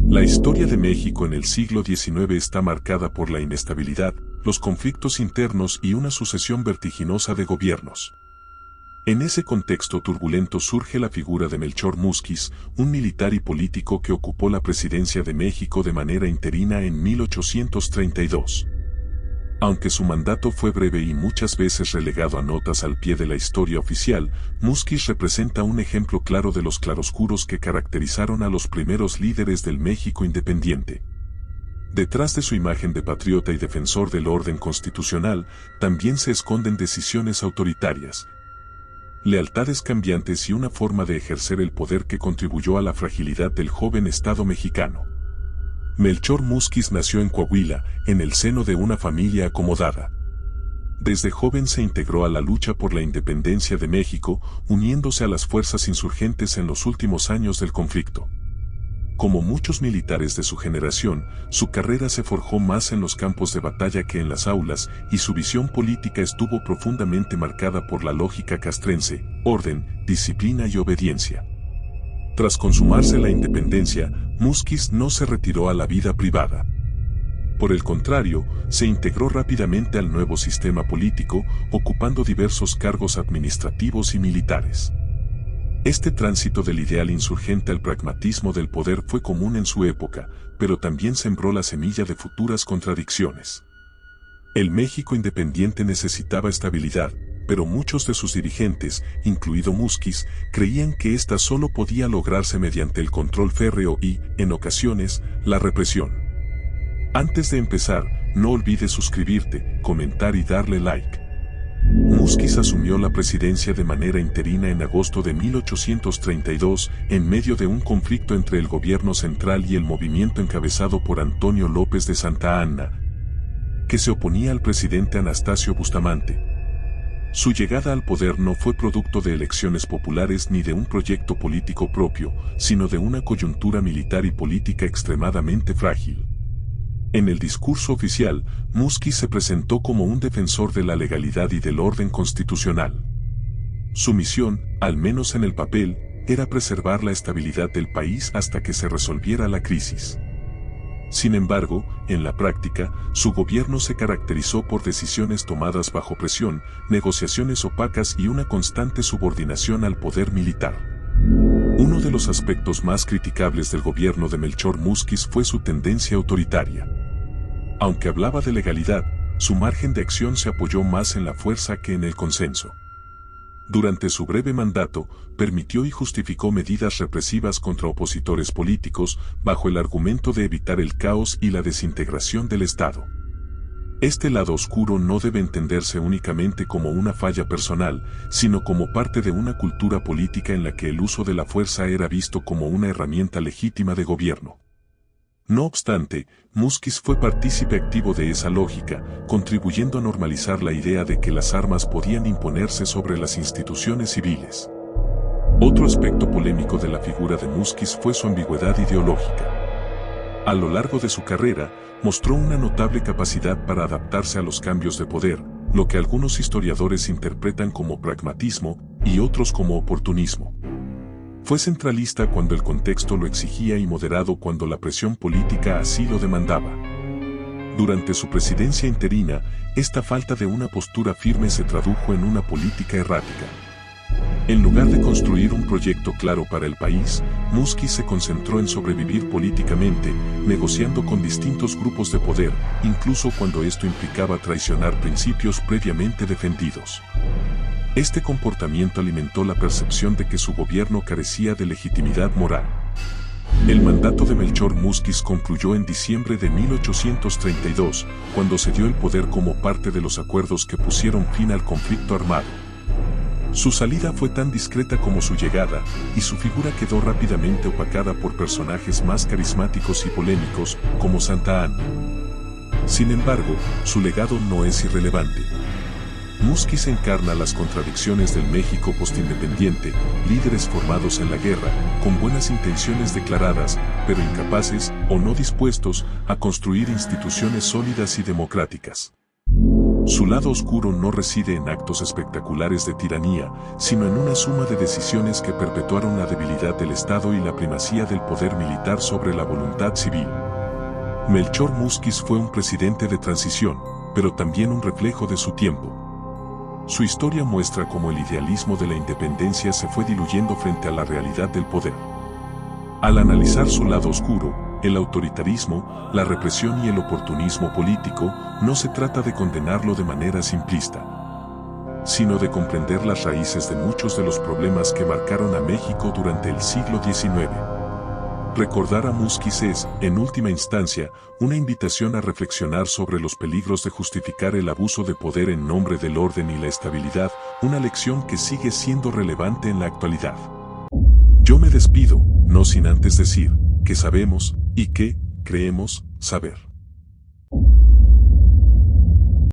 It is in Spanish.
La historia de México en el siglo XIX está marcada por la inestabilidad, los conflictos internos y una sucesión vertiginosa de gobiernos. En ese contexto turbulento surge la figura de Melchor Múzquiz, un militar y político que ocupó la presidencia de México de manera interina en 1832. Aunque su mandato fue breve y muchas veces relegado a notas al pie de la historia oficial, Múzquiz representa un ejemplo claro de los claroscuros que caracterizaron a los primeros líderes del México independiente. Detrás de su imagen de patriota y defensor del orden constitucional, también se esconden decisiones autoritarias, lealtades cambiantes y una forma de ejercer el poder que contribuyó a la fragilidad del joven Estado mexicano. Melchor Múzquiz nació en Coahuila, en el seno de una familia acomodada. Desde joven se integró a la lucha por la independencia de México, uniéndose a las fuerzas insurgentes en los últimos años del conflicto. Como muchos militares de su generación, su carrera se forjó más en los campos de batalla que en las aulas, y su visión política estuvo profundamente marcada por la lógica castrense: orden, disciplina y obediencia. Tras consumarse la independencia, Múzquiz no se retiró a la vida privada. Por el contrario, se integró rápidamente al nuevo sistema político, ocupando diversos cargos administrativos y militares. Este tránsito del ideal insurgente al pragmatismo del poder fue común en su época, pero también sembró la semilla de futuras contradicciones. El México independiente necesitaba estabilidad, pero muchos de sus dirigentes, incluido Múzquiz, creían que ésta solo podía lograrse mediante el control férreo y, en ocasiones, la represión. Antes de empezar, no olvides suscribirte, comentar y darle like. Múzquiz asumió la presidencia de manera interina en agosto de 1832, en medio de un conflicto entre el gobierno central y el movimiento encabezado por Antonio López de Santa Anna, que se oponía al presidente Anastasio Bustamante. Su llegada al poder no fue producto de elecciones populares ni de un proyecto político propio, sino de una coyuntura militar y política extremadamente frágil. En el discurso oficial, Múzquiz se presentó como un defensor de la legalidad y del orden constitucional. Su misión, al menos en el papel, era preservar la estabilidad del país hasta que se resolviera la crisis. Sin embargo, en la práctica, su gobierno se caracterizó por decisiones tomadas bajo presión, negociaciones opacas y una constante subordinación al poder militar. Uno de los aspectos más criticables del gobierno de Melchor Múzquiz fue su tendencia autoritaria. Aunque hablaba de legalidad, su margen de acción se apoyó más en la fuerza que en el consenso. Durante su breve mandato, permitió y justificó medidas represivas contra opositores políticos, bajo el argumento de evitar el caos y la desintegración del Estado. Este lado oscuro no debe entenderse únicamente como una falla personal, sino como parte de una cultura política en la que el uso de la fuerza era visto como una herramienta legítima de gobierno. No obstante, Múzquiz fue partícipe activo de esa lógica, contribuyendo a normalizar la idea de que las armas podían imponerse sobre las instituciones civiles. Otro aspecto polémico de la figura de Múzquiz fue su ambigüedad ideológica. A lo largo de su carrera, mostró una notable capacidad para adaptarse a los cambios de poder, lo que algunos historiadores interpretan como pragmatismo y otros como oportunismo. Fue centralista cuando el contexto lo exigía y moderado cuando la presión política así lo demandaba. Durante su presidencia interina, esta falta de una postura firme se tradujo en una política errática. En lugar de construir un proyecto claro para el país, Múzquiz se concentró en sobrevivir políticamente, negociando con distintos grupos de poder, incluso cuando esto implicaba traicionar principios previamente defendidos. Este comportamiento alimentó la percepción de que su gobierno carecía de legitimidad moral. El mandato de Melchor Múzquiz concluyó en diciembre de 1832, cuando se dio el poder como parte de los acuerdos que pusieron fin al conflicto armado. Su salida fue tan discreta como su llegada, y su figura quedó rápidamente opacada por personajes más carismáticos y polémicos, como Santa Anna. Sin embargo, su legado no es irrelevante. Múzquiz encarna las contradicciones del México postindependiente, líderes formados en la guerra, con buenas intenciones declaradas, pero incapaces o no dispuestos a construir instituciones sólidas y democráticas. Su lado oscuro no reside en actos espectaculares de tiranía, sino en una suma de decisiones que perpetuaron la debilidad del Estado y la primacía del poder militar sobre la voluntad civil. Melchor Múzquiz fue un presidente de transición, pero también un reflejo de su tiempo. Su historia muestra cómo el idealismo de la independencia se fue diluyendo frente a la realidad del poder. Al analizar su lado oscuro, el autoritarismo, la represión y el oportunismo político, no se trata de condenarlo de manera simplista, sino de comprender las raíces de muchos de los problemas que marcaron a México durante el siglo XIX. Recordar a Múzquiz es, en última instancia, una invitación a reflexionar sobre los peligros de justificar el abuso de poder en nombre del orden y la estabilidad, una lección que sigue siendo relevante en la actualidad. Yo me despido, no sin antes decir que sabemos y que creemos saber.